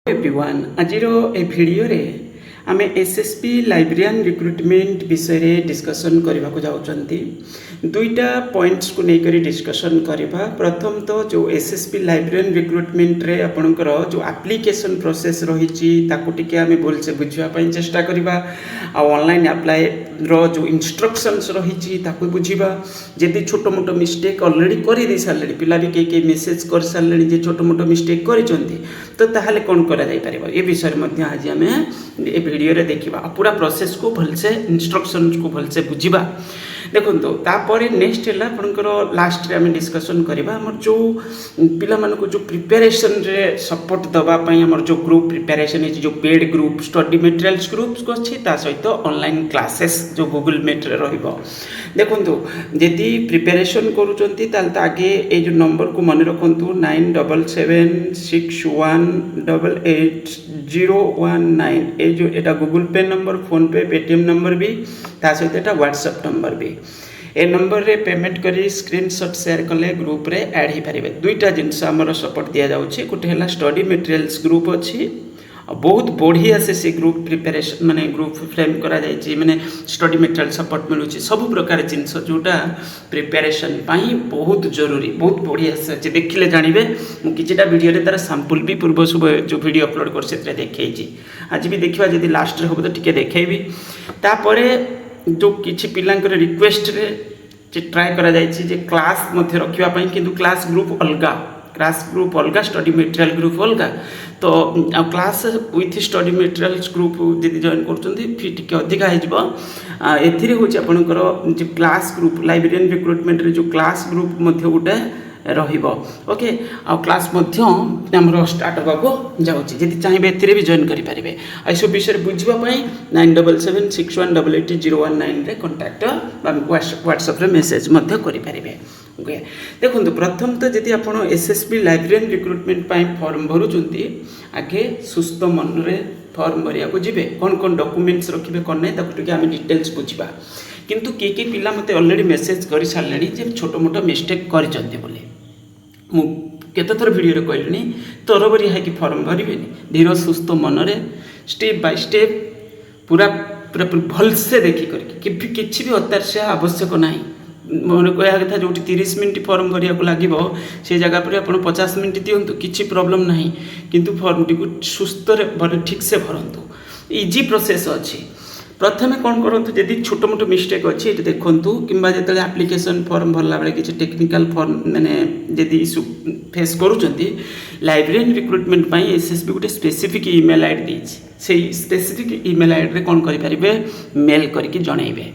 Everyone आज ए video रे आमे एसएसपी लाइब्रेरियन रिक्रुटमेंट विषय रे डिस्कशन करबा को जाउचंती दुईटा पॉइंट्स को लेकर डिस्कशन करबा। प्रथम तो जो एसएसपी लाइब्रेरियन रिक्रुटमेंट रे आपनकर जो एप्लिकेशन प्रोसेस रही ताको टिके आमे बोलसे बुझवा पई चेष्टा करबा आ ऑनलाइन अप्लाई रो जो इंस्ट्रक्शंस रही ताको बुझिबा। जदि छोटो मोटो मिस्टेक ऑलरेडी करि दे सारले पिला भी के मेसेज कर सारले जे छोटो मोटो मिस्टेक करिसंती तो ताहले कोन करा जाय परिबा ए विषय मध्ये आज आमे ए वीडियो रे देखिबा पूरा प्रोसेस को भलसे इंस्ट्रक्शंस को भलसे बुझिबा। देखो तो तापर नेक्स्ट है आपंकर लास्ट रे आम डिस्कसन करवा आम जो पिला मान को जो प्रिपेरेसन रे सपोर्ट दवापाई आम जो ग्रुप प्रिपेरेसन जो paid group study materials groups को अच्छी सहित ऑनलाइन क्लासेस जो गूगल मीट रे रहिबो। देखो यदि प्रिपेरेसन करूचंती ताल तो आगे ये जो नंबर को मन रखु 9776188019 ये जो एटा गूगल पे नंबर फोन पे पेटीएम नंबर भी ता सहित एटा व्हाट्सएप नंबर भी ए नंबर रे पेमेंट करी स्क्रीनशॉट शेयर कले ग्रुप रे ऐड ही पारिबे। दुईटा जिनस हमर सपोर्ट दिया जाउछि गोटे हला स्टडी मटेरियल्स ग्रुप अछि बहुत बढ़िया से ग्रुप प्रिपेरेशन माने ग्रुप फ्रेम करा जायछि माने स्टडी मटेरियल सपोर्ट मिलुछि सब प्रकार जिनस जोटा प्रिपेरेशन पाई बहुत जरूरी बहुत बढ़िया से देखिले जानिबे। मु किछटा वीडियो रे तार सैंपल भी पूर्व सब जो वीडियो अपलोड कर सेतरे देखैछि आज भी देखिबा जदि लास्ट रे होबो तो टिके देखैबी। तापरे जो किछि पिलांकर रिक्वेस्ट रे ट्राई करा जायछि जे क्लास मध्ये रखिबा पई किंतु क्लास ग्रुप अलगा स्टडी मटेरियल ग्रुप अलगा तो class with study materials group जदि जॉइन करछन्ती फी टिके अधिका हे जिवो एथिरे होछि आपनकर जे क्लास ग्रुप लाइब्रेरियन रिक्रुटमेंट रे जो क्लास ग्रुप मध्ये उटे रहिबो। ओके आ क्लास मध्ये हमरो स्टार्ट होबा को जाउछि जदि चाहिबे एथिरे भी जॉइन करि परिबे। आई सब विषय बुझिबा पई 9776188019 रे कांटेक्ट व्हाट्सएप रे मेसेज मध्ये करि परिबे। ओके देखो प्रथम तो जदि आपण एसएसपी लाइब्रेरियन रिक्रुटमेंट पाई फॉर्म भरुचंती आगे सुस्त मन रे फॉर्म भरिया को जिबे कोन कोन डॉक्यूमेंट्स रखिबे कोन नै ताको टिके आमे डिटेल्स बुझिबा। किंतु के पिला मते ऑलरेडी मेसेज करि सारलेनी जे छोटो मोटो मिस्टेक करिचंती बोली मु केते थर वीडियो रे कहलिनी तरबरी है कि फॉर्म भरिबेनी धीर सुस्त मन रे स्टेप बाय स्टेप पूरा भल से देखि करके किछि भी अत्यावश्यक आवश्यक नाही मन कह कथा जो 30 मिनट फॉर्म भरिया को लागिबो से जगह पर आपण 50 मिनट दियंतु किछि प्रॉब्लम नाही किंतु फॉर्म टी को सुस्त रे ठीक से भरंतु इजी प्रोसेस अछि। प्रथमे कौन करंतु जदि छोटो मोटो मिस्टेक अच्छी ये देखंतु किंबा जतले एप्लिकेशन फॉर्म भरला बेले किछि टेक्निकल फॉर्म माने जदि इशू फेस करूचंती लाइब्रेरियन रिक्रुटमेंट पाई एसएसबी गोटे स्पेसिफिक ईमेल आईडी देछि से स्पेसिफिक ईमेल आईडी रे कोन करि परिबे मेल करके जणाइबे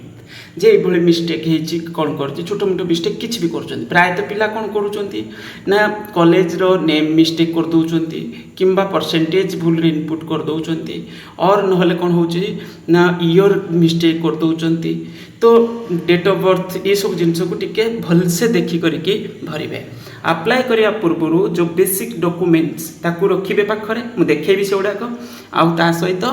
जे एभली मिस्टेक हेछि कोन करछि छोटो मोटो मिस्टेक किछि भी करचंती प्राय तो पिला कोन करूचंती ना कॉलेज रो नेम मिस्टेक कर दउचंती किंबा परसेंटेज भूल इनपुट कर दउचंती और नहले कोन होछि ना ईयर मिस्टेक कर दउचंती तो डेट ऑफ बर्थ ये सब जिनस को टिके भल से देखि करके भरिबे। अप्लाई करिया पूर्व जो बेसिक डॉक्यूमेंट्स ताकू रखिबे पाखरे मु देखैबी सेउडा को आउ ता सहित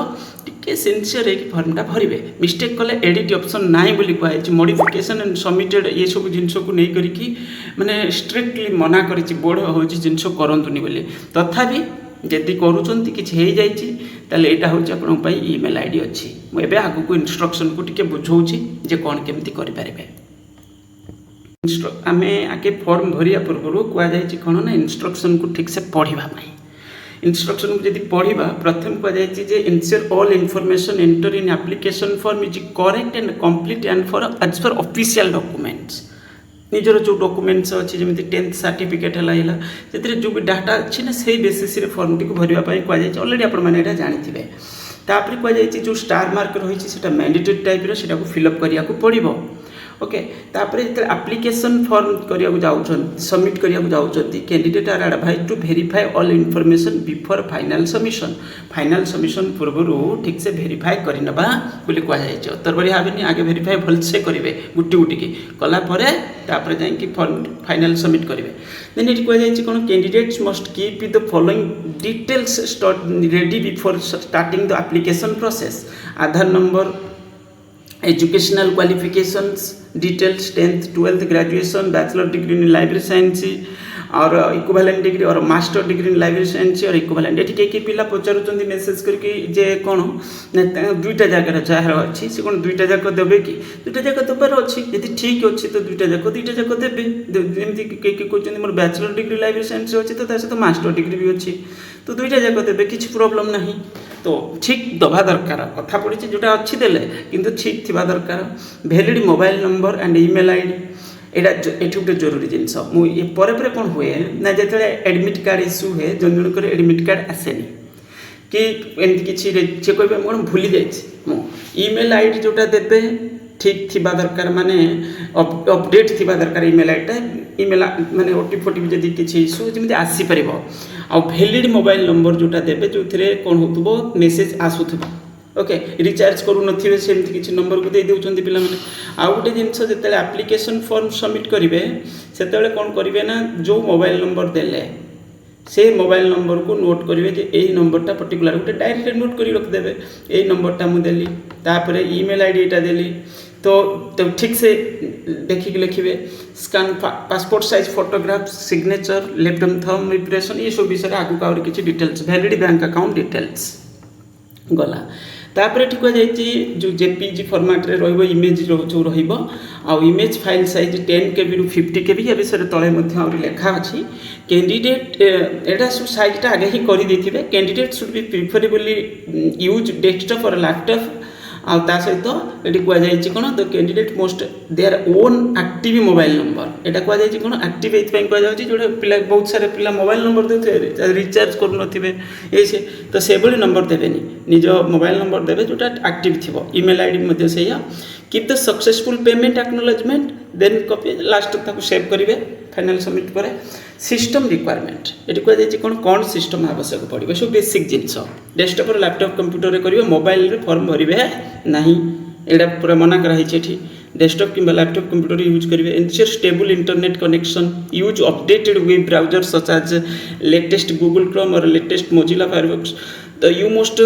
टिके सिंसियर एक फॉर्मटा भरिबे। मिस्टेक कले एडिट ऑप्शन नाही बोली कहै छि मॉडिफिकेशन एंड सबमिटेड ये सब जिनस को नै करिकी माने स्ट्रिक्टली मना करिछि बोर्ड होछि जिनस करंतुनी बोली तथापि जदि करूचंती किछ हे जाइछि ताले एटा होछि आपन पई ईमेल आईडी अछि मु एबे आगु को इंस्ट्रक्शन को टिके बुझौछि जे कोन केमति करि पारिबे। आमे आके फॉर्म भरिया पूर्व कुआ जाइछि कोन ना इंस्ट्रक्शन को ठीक से पढ़िबा पई इंस्ट्रक्शन को जदि पढ़िबा प्रथम कुआ जाइछि जे ensure all information enter in application form is correct and complete and for as for official documents निजर जो डॉक्यूमेंट्स अच्छी जमी 10th सर्टिफिकेट है जो भी डाटा अच्छी ना से बेसिस फॉर्म टी को भरवाई कहुई ऑलरेडी आपने जानी तापर कहुई जो स्टार मार्क रही है मैंडेटरी टाइप रा फिलअप करिया को पड़ो। ओके तापर जो एप्लिकेशन फॉर्म करिया सबमिट करिया जाउछंती candidate are advise to verify all information before final submission पूर्व ठीक से वेरीफाई करनबा बोली कहुई तरबरी हाबेनी आगे वेरीफाई भल से करेंगे गुटी गुटी की कला परे तापर जाइए फॉर्म फाइनल सबमिट करेंगे। देन ये कहुई कौन candidates must keep the following details ready before starting the application process Aadhaar number educational qualifications details 10th 12th graduation bachelor degree in library science और इक्विवेलेंट डिग्री और master degree in library science और equivalent एठी के पिला पचारुचंदी message करके जे कोन दुईटा जगह जहाँ अच्छी से कौन दुईटा जाक देवे कि दुईटा जाक देवार अच्छी यदि ठीक अच्छी तो दुईटा जाक देवे जमी किए कहते मोर बैचलर डिग्री लाइब्रेरी साइंस अच्छी तो सहित मास्टर डिग्री भी अच्छी तो दुईटा जाक देवे किसी प्रोब्लेम ना तो ठीक दबा दरकार कथा पड़ी जोटा अच्छी देले किंतु ठीक थी दरकार valid mobile number and email ID एटा ये गोटे जरूरी जिनस मुझे कौन हुए ना जो एडमिट कार्ड इश्यू हुए जन जनकर एडमिट कार्ड आसेनी कि एमती किसी सी कहे मैं भूली जाइए ईमेल आईडी जोटा देवे ठीक थी दरकार माने अपडेट थी दरकार ईमेल आईडीटा ईमेल माने ओटीपी फोटीपी जब किसी इश्यू जमी आसीपर आ वैलिड मोबाइल नंबर जोटा देवे जो थे कौन हो मेसेज आसूब ओके रिचार्ज करू नथिबे सेमती किसी नंबर को दे देउछन्ती पिला माने आ गोटे जिनस जते एप्लिकेशन फॉर्म सबमिट करिवे सेतेबेले कोन करिवे ना जो मोबाइल नंबर देले से मोबाइल नंबर को नोट करेंगे जे यही नंबरटा पर्टिकुलर गोटे डायरी नोट कर रखिदेवे यही नंबरटा मुझे तापर ईमेल आईडी एटा देली तो ठीक से देखिक लिखे scan passport size photograph signature left thumb impression ये सब विषय आगू आहुरी किसी details valid bank account details गला तापर ठीक जो जेपीजी फॉर्मेट रे रहिबो इमेज जो रहिबो आ इमेज फाइल साइज 10 KB रु 50 KB या विषय तले मध्य आउरी लेखा अछि कैंडिडेट एटा सब साइजटा आगे ही करि देथिबे candidate should be preferably use desktop और लैपटॉप आ ता सहित एटी कुआ जायछि कोन the candidate most their own active mobile number एटा कुआ जायछि कोन एक्टिव एथ पई कुआ जायछि जोडे पिला बहुत सारे पिला मोबाइल नंबर देथे रिचार्ज करू नथिबे एसे तो से बडी नंबर देबेनी निज मोबाइल नंबर देबे जोटा एक्टिव थिबो ईमेल आईडी मध्ये सेया keep the successful payment acknowledgement then copy last तक सेव करिवे फाइनल सबमिट करे सिस्टम रिक्वायरमेंट एटी कुआ जायछि कोन सिस्टम आवश्यक पड़िबे सब बेसिक जिंस डेस्कटॉप और लैपटॉप कंप्यूटर रे करिवे मोबाइल रे फॉर्म भरिबे नहीं एटा पूरा मना करा हिचे एठी डेस्कटॉप किंबा लैपटॉप कंप्यूटर यूज करिवे ensure stable internet connection use updated web browser such as latest Google Chrome और लेटेस्ट मोजिला फायरफॉक्स तो यू मोस्ट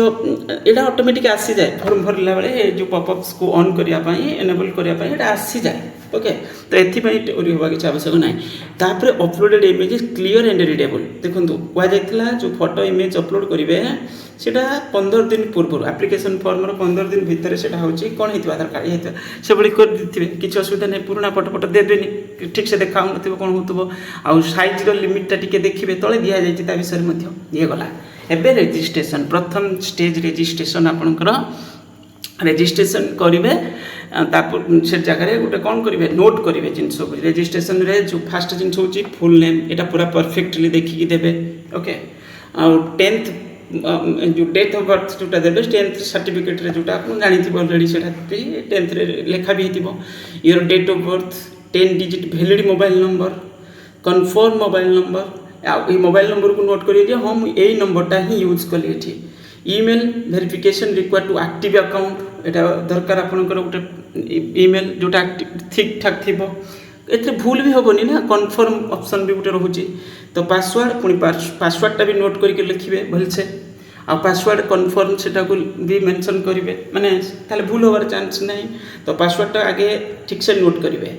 एटा ऑटोमेटिक आसी जाए फॉर्म भरला बेले जो पॉपअप्स को ऑन करिया पई एनेबल करिया पई एटा आसी जाए ओके तो एथिपाई ओरी होबा किछ आवश्यक नाही तापर uploaded images clear and readable देखंतु कुआ जायतिला जो फोटो इमेज अपलोड करिवे सेटा 15 दिन पूर्व एप्लिकेशन फॉर्म रो 15 दिन भीतर सेटा होची कोन हेतिबा दरकार हेतिबा से बडी कर दिथिबे किछ असुविधा नै पुराना फोटो देबेनी ठीक से देखाउ नथिबो कोन होतबो आ साइज रो लिमिट ता टिके देखिबे तळे दिया जायछि ता विषय मध्ये ये गला एबे रजिस्ट्रेशन प्रथम स्टेज रजिस्ट्रेशन आपनकर रजिस्ट्रेशन करेंगे से जगह गोटे कौन करेंगे नोट करेंगे जिनस रजिस्ट्रेशन रे जो फास्ट जिन हूँ फुल नेम यहाँ पूरा परफेक्टली देखिकी देवे ओके आ 10th जो डेट ऑफ बर्थ जोटा देवे 10th सर्टिफिकेट जोटा आप जानी अलरेडी से 10th लेखा भी हो your date of birth 10 digit valid mobile number confirm mobile number mobile number को नोट करिए हम यही नंबरटा ही यूज कली एठी email verification required to active account एटा दरकार आपनकर गोटे ईमेल जोटा ठीक ठाक थिबो एथे भूल भी होबनी ना कन्फर्म ऑप्शन भी गोटे रहउची तो पासवर्ड पुनी पासवर्डटा भी नोट करके लिखिबे भलसे आ पासवर्ड कन्फर्म सेटा को भी मेंशन करिवे माने ताले भूल होबार चांस नहीं तो पासवर्डटा आगे ठीक से नोट करिवे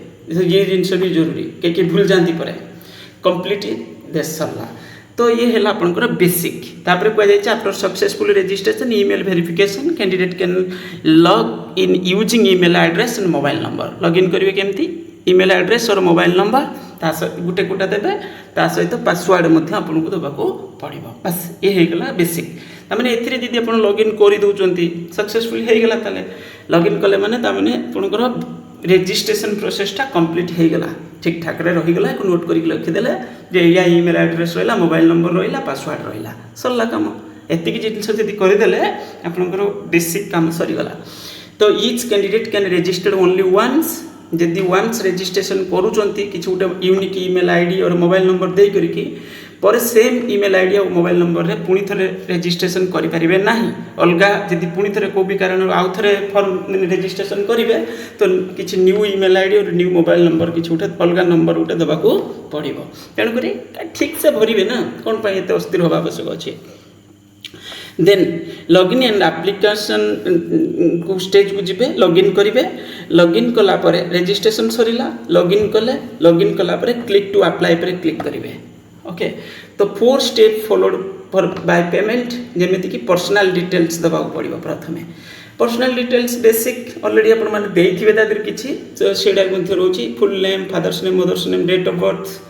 ये जिनस भी जरूरी के भूल जानती परे कंप्लीट देश सरला तो ये है आपनकर बेसिक तापर कह जाय after successful registration email verification candidate can log in using email address and mobile number login करिवे केमती ईमेल एड्रेस और मोबाइल नंबर ता गुटे गुटा देबे ता सहित पासवर्ड मध्ये आपनको देबाको पड़िबो बस ये हे गला बेसिक तामाने एथिरे जदि आपण लॉगिन करि दोचंती सक्सेसफुल हे गला ताले लॉगिन कले माने तामाने आपनकर रजिस्ट्रेशन प्रोसेसटा कंप्लीट हो गला ठीक ठाक रे रही गला को नोट करके लिखिदेले जे या ईमेल एड्रेस रहिला मोबाइल नंबर रहिला पासवर्ड रहिला सरला काम एतिक जिनिस जदि करदेले आपनकर बेसिक काम सरी गला तो each candidate can register only once जदि वंस रजिस्ट्रेशन करूचंती किछ गोटे यूनिक ईमेल आईडी और मोबाइल नंबर दे करके पर सेम ईमेल आईडी और मोबाइल नंबर रे पुणी थरे रजिस्ट्रेशन करि परिबे नाही अलगा जदि पुणी थरे को भी कारण आउ थरे फॉर्म रजिस्ट्रेशन करिवे तो किछि न्यू ईमेल आईडी और न्यू मोबाइल नंबर किछि उठे अलगा नंबर उठे दबाको पड़िबो तेणु करी ठीक से भरिबे ना कोन पई एते अस्थिर होबा आवश्यक अछि देन लॉगिन एंड एप्लिकेशन को स्टेज को जिबे लॉगिन करिवे लॉगिन कला परे रजिस्ट्रेशन सरिला लॉगिन कले लॉगिन कला परे क्लिक टू अप्लाई परे क्लिक करिवे ओके तो 4 step followed for by payment जमीती कि पर्सनल डिटेल्स दबा पड़ो प्रथम पर्सनल डिटेल्स बेसिक ऑलरेडी आपण माने देइथिबे तादर किछि तो सेडा मध्ये रहउछि full name father's name mother's name date of birth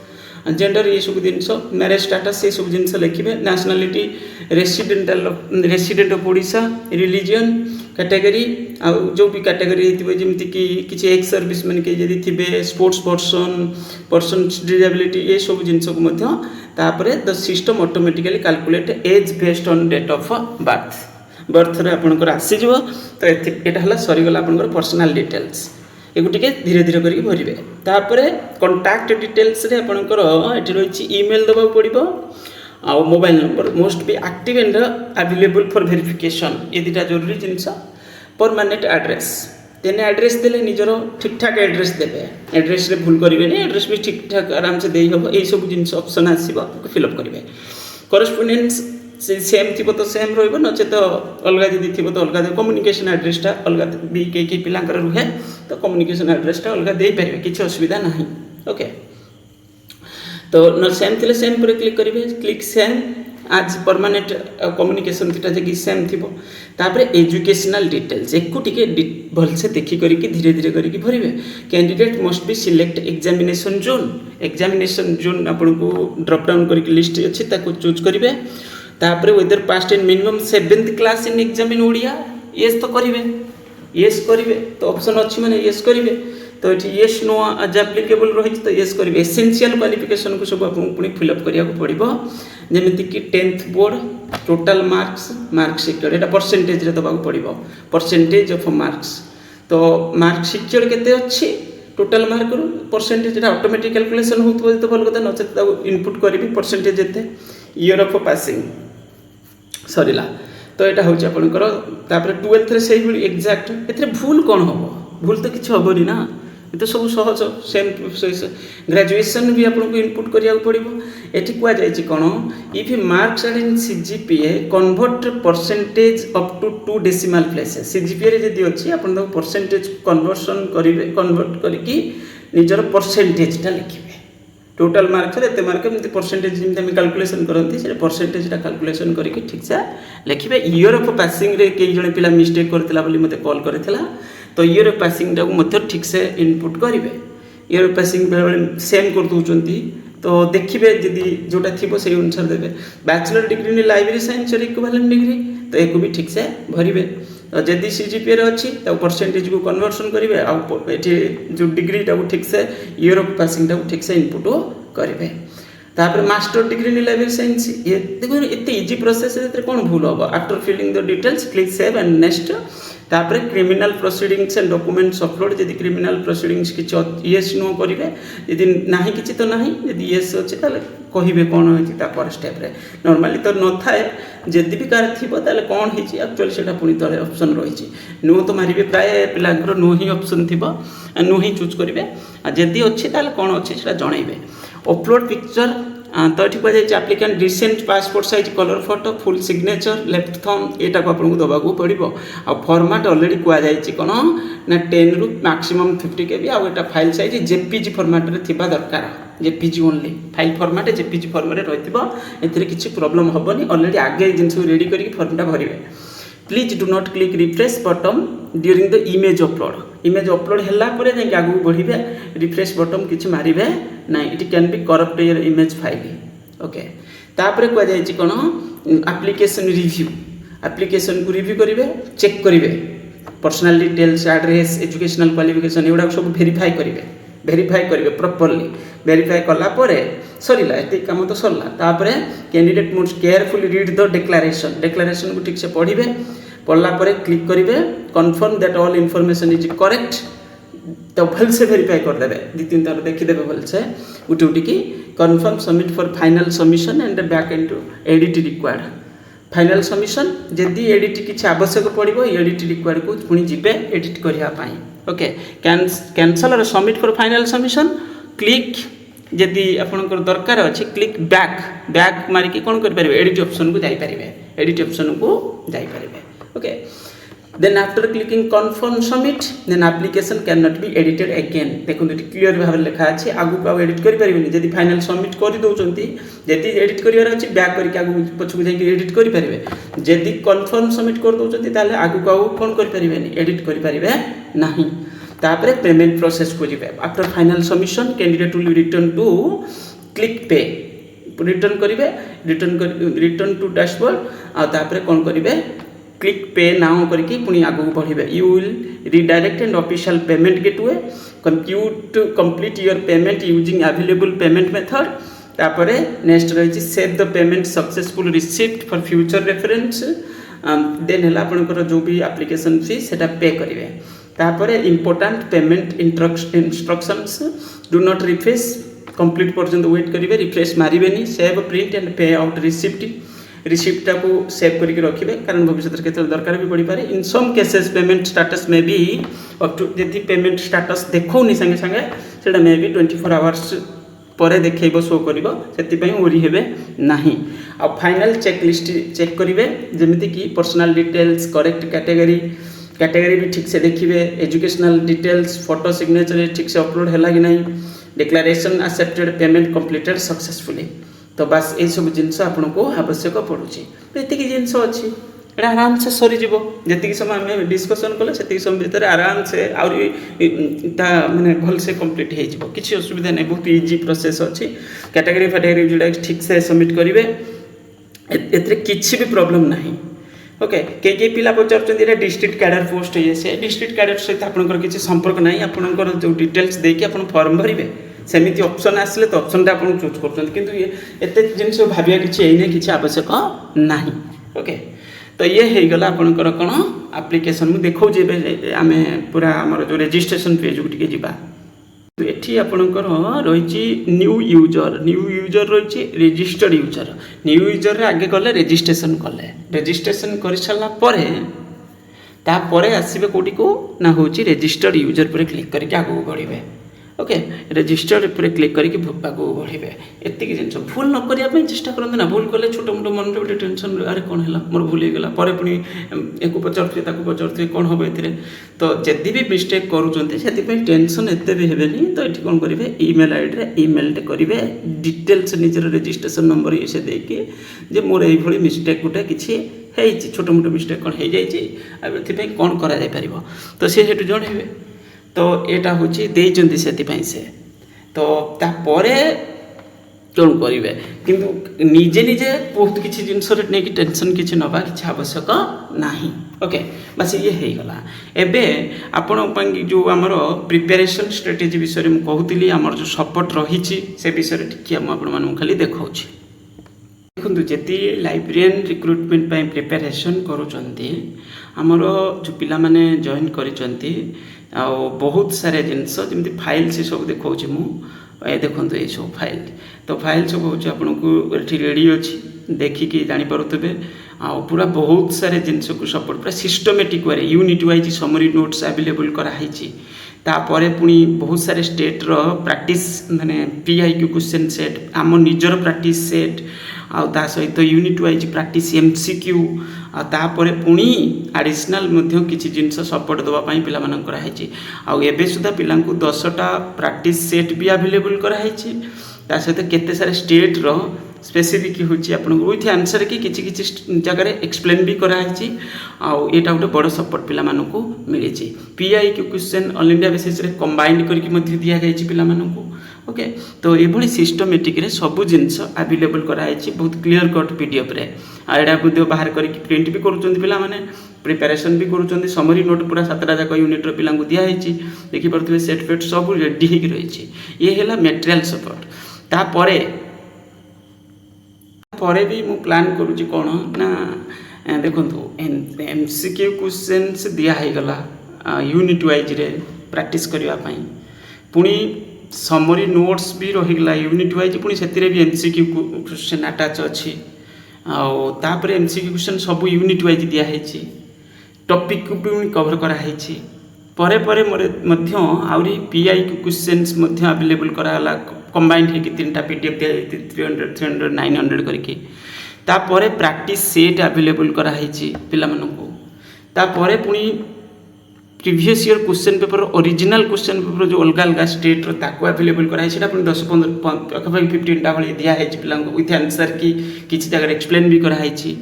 gender ये सब जिनस मैरेज स्टाटस ये सब जिनस लिखिबे nationality resident of Odisha religion category आ जो भी कैटेगरी हेतिबे जेमति कि किछि एक्स सर्विस मैन के जदी थिबे स्पोर्ट्स पर्सन डिसेबिलिटी ये सब जिनस को मध्ये तापरे the system automatically calculate age based on date of birth रे आपनकर आसी जिवो तो एटा हला सरी गला आपनकर पर्सनल डिटेल्स एगु टिके धीरे धीरे करके भरिबे तापरे कांटेक्ट डिटेल्स रे आपनकर एठी रहिछि ईमेल दबा पड़िबो आ mobile number most be active and available for verification ये दिटा जरूरी जिनस परमानेंट एड्रेस तेने एड्रेस देले निजर ठीक ठाक एड्रेस देबे एड्रेस रे भूल करिवे नै एड्रेस भी ठीक ठाक आराम से देई हबो एई सब जिनस ऑप्शन आसीबो फिल अप करिवे कॉरेस्पोंडेंस सेम थी तो सेम रही नचे तो अलग जदि थी तो अलग कम्युनिकेशन एड्रेसटा अलग भी कई पिलांकर रुहे तो कम्युनिकेशन एड्रेसटा अलग दे पारे किसी असुविधा ना ओके तो न सेम थी सेम पर क्लिक करेंगे क्लिक सेम आज परमानेंट कम्युनिकेशन थीटा जगह सेम थी तापर एजुकेशनल डिटेल्स एक टिके भलसे देखी करके धीरे धीरे करके भरवे candidate must be select examination zone आपन को ड्रॉप डाउन करके लिस्ट अच्छी चूज करेंगे तापर whether past in minimum 7th class in exam in Odia yes तो करेंगे यस करेंगे तो ऑप्शन अच्छी माने यस करेंगे तो ये यस नो आज एप्लिकेबल रही तो यस करेंगे एसेंशियल क्वालिफिकेशन को सब आपको पुणी फिलअप करिया पड़ो जमीती कि 10th board total marks secure एटा परसेंटेज रे दबाक पड़ो परसेंटेज ऑफ मार्क्स तो मार्क सिक्योर केते अच्छी total mark percentage automatic calculation होतो तो भल कथा नचे इनपुट करी परसेंटेज एते ईयर ऑफ पासिंग सरीला तो यहाँ हूँ आपंकर 12th से एक्जाक्ट ए भूल कौन हम भूल तो किसी हेनी ना ये तो सब सहज सेम ग्रेजुएशन भी आपको इनपुट करा पड़ो ये कहुई कौन if marks and in CGPA convert percentage up to 2 decimal places CGPA जदि अच्छी आप परसेंटेज कन्वर्सन करेंगे कन्वर्ट करके निजर परसेंटेजटा लिखे टोटल मार्क्स एत मार्क एमती परसेंटेज जमी कैलकुलेशन करती से परसेंटेजटा कैलकुलेशन करके ठीक से लिखे ईयर ऑफ पासिंग रे कई जन पिला मिस्टेक करथिला बोली मते कॉल करथिला तो ईयर ऑफ पासिंग टाको मते ठीक से इनपुट करेंगे ईयर ऑफ पासिंग बेले सेम कर दूचंती तो देखिए जदि जोटा थी से अनुसार देवे bachelor degree in library science और इक्विवेलेंट डिग्री तो एक भी ठीक से भरवे जदि सीजीपीए अच्छी तो परसेंटेज को कन्वर्सन करेंगे आठी जो डिग्रीटा को ठीक से ईयर ऑफ पासिंग टाको ठीक से इनपुट करेंगे तापर master degree in library science ये देखो एते इजी प्रोसेस कौन भूल हम after filling the details click save and next तापर criminal proceedings and documents upload जदि क्रिमिनल प्रोसीडिंग्स किसी येस नो करेंगे जदि ना किसी तो ना जदि येस अच्छे कहे कौन होता स्टेप रे नॉर्मली तो न थाए जदि भी कार थी कौन होती एक्चुअली से पुणी तले ऑप्शन रही नो तो मारे प्राय पिलांकर नो ही ऑप्शन थी नो ही चूज करेंगे जदि अच्छी कौन अच्छे से जनइबे अपलोड पिक्चर तो ये कहुई applicant recent passport size colour photo full signature left thumb यहाँ आपको दबाक पड़ो आ फॉर्मेट ऑलरेडी कहुई कौन ना 10 रु मैक्सिमम 50 KB आटा फाइल साइज जेपीजी फॉर्मेट रे थिबा दरकार JPG only file format JPG format रही किसी प्रॉब्लम हेनी ऑलरेडी आगे जिन रेडी करके फॉर्मटा भरवे please do not click refresh button during the image upload है आगू बढ़े रिफ्रेश बटन किसी मारे ना it can be corrupt your image file okay तापर कहुई कौन एप्लिकेशन को रिव्यू करेंगे चेक करेंगे personal details address educational qualification एगुड़ा सब वेरीफाई करेंगे प्रॉपर्ली वेरीफाई कलापर सरीला ये कम तो सरला तापर candidate most carefully read the declaration को ठीक से पढ़ला क्लिक करेंगे confirm that all information is correct तो भल से वेरीफाई करदे 2-3 थर देखीदे भलसे उठी उठिकी confirm submit for final submission and back and edit required final submission जदि एडिट किसी आवश्यक पड़ो एडिट रिक्वायर्ड को पुणी जी एडिट करने ओके कैंसल और submit for final submission click जदि आपंकर दरकार अच्छी क्लिक बैक मारिकी कौन करेंगे एडिट ऑप्शन को जापर एडिट ऑप्शन को जापर okay then after clicking confirm submit then application cannot be edited again देखो क्लियर भाव लिखा अछि आगु को एडिट करि परिबेनी जदि फाइनल सबमिट करि दोचंती जदि एडिट करिवार अछि बैक करके आगु पछकु जाई एडिट करि परिबे जदि confirm submit कर दोचंती ताले आगु को कोन करि परिबेनी एडिट करि परिबे नाही तापरे पेमेंट प्रोसेस को जिबे after final submission candidate will return to click pay return करिवे रिटर्न टू डैशबोर्ड आ तापरे कोन करिवे क्लिक पे नाउ करके पुनी आगु बढ़िबे you will redirect and official payment gateway complete your payment using available payment method तापरे नेक्स्ट रही save the payment successful received for future reference then हला आपनकर जो भी एप्लीकेशन फी सेटा पे करिवे तापरे important payment instructions do not refresh complete पर्यंत वेट करिवे रिफ्रेश मारिबेनी सेव प्रिंट एंड पे आउट रिसीप्ट रिसीप्टा को सेव करके रखिए कारण भविष्य के दरकार भी पड़ पारे इन सम केसेस पेमेंट स्टेटस में भी अप टू यदि पेमेंट स्टेटस देखौनी संगे संगे सेटा मे भी 24 आवर्स पर देखैबो शो करिवो सेति पई ओरी हेबे नाही आ फाइनल चेक लिस्ट चेक करिवे जेमिति कि पर्सनल डिटेल्स करेक्ट कैटेगरी भी ठीक से देखिए एजुकेशनल डिटेल्स फोटो सिग्नेचर ठीक से अपलोड हैला कि नहीं declaration accepted payment completed successfully तो बस ये सब जिनस आपन को आवश्यक पड़ुची एतिक जिनस अच्छी एटा आराम से सरी जीवो जति समय आम डिस्कसन कले से समय भीतर आराम से माने भल से कंप्लीट हो जीवो किसी असुविधा नहीं बहुत इजी प्रोसेस अच्छी कैटेगरी जोड़ा ठीक से सबमिट करेंगे एतरे किसी भी प्रॉब्लम नहीं ओके कई पिला पचार डिस्ट्रिक्ट कैडर पोस्ट है से डिस्ट्रिक्ट कैडर सहित आपंकर किसी संपर्क नहीं आपंकर जो डिटेल्स देकी आप फॉर्म भरवे सेमिति ऑप्शन आसले तो ऑप्शन टा आपन चूज करछन किंतु ये एते जिंस भाबिया किछि एने किछि आवश्यक नाही ओके तो ये हे गला आपनकर कोन एप्लीकेशन मु देखौ जे आमे पूरा हमर जो रजिस्ट्रेशन पेज उठके जिबा तो एठी आपनकर रहिछि न्यू यूजर रहिछि रजिस्टर्ड यूजर न्यू यूजर रे आगे गले रजिस्ट्रेशन कर साला परे ता परे आसीबे कोठी को ना होछि रजिस्टर्ड यूजर पर क्लिक करके आगो बढ़िबे ओके रजिस्टर्ड पर क्लिक करके आगो बढ़े एतिक जिन भूल न करने चेष्टा करते ना भूल कले छोट मोट मन गोटे टेंशन अरे कौन है मोर भूल होगा पर पुणी एक पचारे कौन हम ए तो जदि भी मिस्टेक करुँचे टेंशन एत भी हे तो ये कौन करेंगे इमेल आईडी इमेल करेंगे डिटेल्स निजर रजिस्ट्रेशन नंबर ये से देकी जे मोर ये मिस्टेक गोटे किसी छोट मोट मिस्टेक कौन हो जाए कौन कर तो सी जन तो यहाँ हूँ से तो तापरे कौन करेंगे किंतु निजे निजे बहुत किसी जिनस नहीं टेंशन किसी नवा कि आवश्यक नहीं ओके बस ये हो गला एबे आपण जो आमर प्रिपेरेशन स्ट्रेटेजी विषय में कहूली आमर जो सपोर्ट रही से विषय टी आप खाली देखा देखो जी लाइब्रेरियन रिक्रुटमेंट प्रिपेरेशन करुँचर जो पिला माने जॉइन करिसेंती आ बहुत सारे जिनस जमी फाइल से सब देखा मुझे देखो ये सब फाइल तो फाइल सब हूँ आपको रेडी अच्छी देखिकी जापे आ पूरा बहुत सारे जिनस को सपोर्ट पूरा systematic way unit wise summary notes available कराई तापर पुणी बहुत सारे स्टेट रो प्रैक्टिस माने पीआईक्यू क्वेश्चन सेट आम निजर प्रैक्टिस सेट आ सहित यूनिट वाइज प्रैक्टिस एमसीक्यू तापर पुणी एडिशनल किसी जिनस सपोर्ट देवाई पिलाही आबे सुधा पिला 10टा प्रैक्टिस सेट भी अवेलेबल कराई सहित केते सारे स्टेट रो स्पेसिफिक हूँ विथ आंसर कि किसी जगह एक्सप्लेन भी कराई आटा गोटे बड़ सपोर्ट पिला मिली PIQ question all India basis रे कंबाइंड करके दि जाए पिला ओके तो ये सिस्टमेटिक रे सब जिनस अवेलेबल कराई बहुत क्लीयर कट पीडीएफ रे आड़ा बाहर करके प्रिंट भी करें प्रिपेरेशन भी करुँच समरी नोट पूरा 7टा जाक यूनिट पिला दिखाई देखिपे सेट फेट सब रेडी हो रही ये है मटेरियल सपोर्ट तापर पर भी मु प्लान करुँची कौन ना देखो एमसीक्यू क्वेश्चंस दिगला यूनिट वाइज रे प्रैक्टिस करने पुणी समरी नोट्स भी रहीगला यूनिट वाइज पुणी से भी एमसीक्यू क्वेश्चन अटैच अच्छी आपर एमसीक्यू क्वेश्चन सब यूनिट वाइज दिखाई टॉपिक को भी कवर कराई परे परे आहरी पीआईक्यू क्वेश्चंस अवेलेबल कराला कंबाइंड होगी 3टा पीडीएफ दिया 300 300 900 करके तापर प्रैक्टिस सेट अवेलेबल कराई पिला तापर पुणी previous year question paper original question paper जो अलग अलग स्टेट ताको अवेलेबल कराई सेटा पुणी 10-15 पाखापाखि 15टा भाई दिखाई पिला विथ आंसर की किसी जगह एक्सप्लेन भी कराई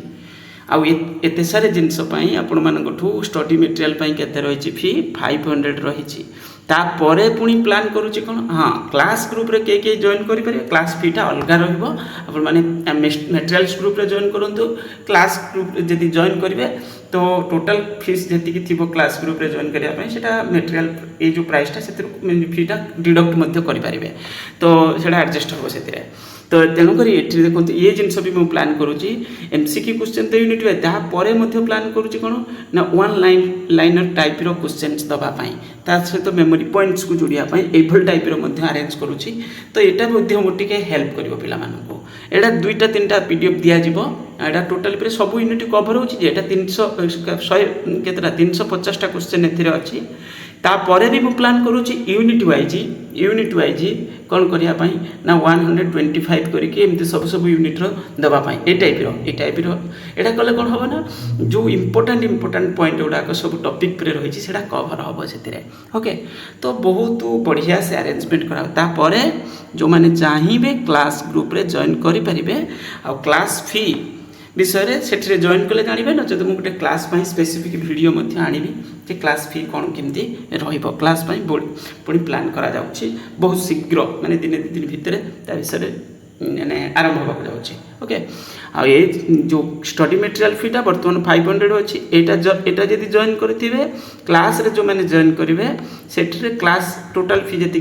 आउ एते सारे जिनस आपण मानठू स्टडी मटेरियल केते रही फी 500 रही तापर पुणी प्लान करुच्ची कौन हाँ क्लास ग्रुप रे के जॉइन करें क्लास फीटा अलग रही मटेरियल्स ग्रुप रे जॉइन करूँ क्लास ग्रुप जब जॉइन करेंगे तो टोटल फीस जी थी क्लास ग्रुप रे जॉइन करने से मटेरियल ये जो प्राइसटा से फीटा डिडक्ट करें तो से एडजस्ट हम से तो तेणुक ये देखो ये जिनस भी मुझे प्लान करुँची एमसीक्यू क्वेश्चन तो यूनिट वाइज तापर प्लान करुँची कौन ना वन लाइनर टाइप रो क्वेश्चन दवापाई सहित मेमोरी पॉइंट्स को जोड़ापी एभल टाइप अरेंज करुँची तो यहाँ मुझे हेल्प कर पाला एटा 2-3टा पीडीएफ दिज्व एटा टोटाल सब यूनिट कवर होटा 350टा क्वेश्चन अच्छी तापर भी मुझे प्लान करुँची यूनिट वाइज कौन करने ना 125 करके सब यूनिट दवापाई ये टाइप यहाँ कले कौन हम ना जो इम्पोर्टाट पॉइंट गुड़ाक सब टॉपिक पर रही है कवर हम से ओके तो बहुत बढ़िया से अरेंजमेंट करापर जो मैंने चाहिए क्लास ग्रुप रे जॉइन करें आ क्लास फी विषय से जॉइन कले जानवे ना मुझे गोटे क्लास स्पेसिफिक वीडियो आनी कि क्लास फी कौन केमती क्लास पुणी प्लान करा बहुत शीघ्र माने दिन 2 दिन भितर विषय माने आरंभ होगा जाऊँगी ओके आ ये जो स्टडी मटेरियल फीटा बर्तमान 500 अच्छी एटा जब जॉइन करेंगे क्लास रे जो मैंने जॉइन करेंगे से क्लास टोटाल फी जी थी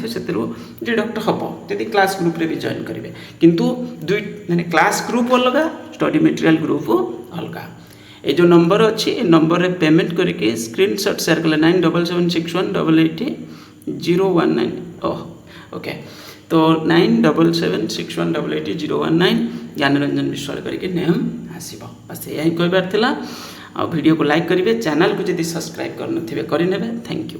से डिडक्ट हम जब क्लास ग्रुप रे भी जॉइन करेंगे किंतु दुई माने क्लास ग्रुप अलग स्टडी मटेरियल ग्रुप अलग ये जो नंबर अच्छी ये नंबर रे पेमेंट करके स्क्रीनशॉट शेयर कले 9776188019 ओके तो 9776188019 ज्ञानरंजन विश्वाल करके नेम आसब बस यही कहबार आ वीडियो को लाइक करेंगे चैनल को जब सब्सक्राइब करने करें थैंक यू।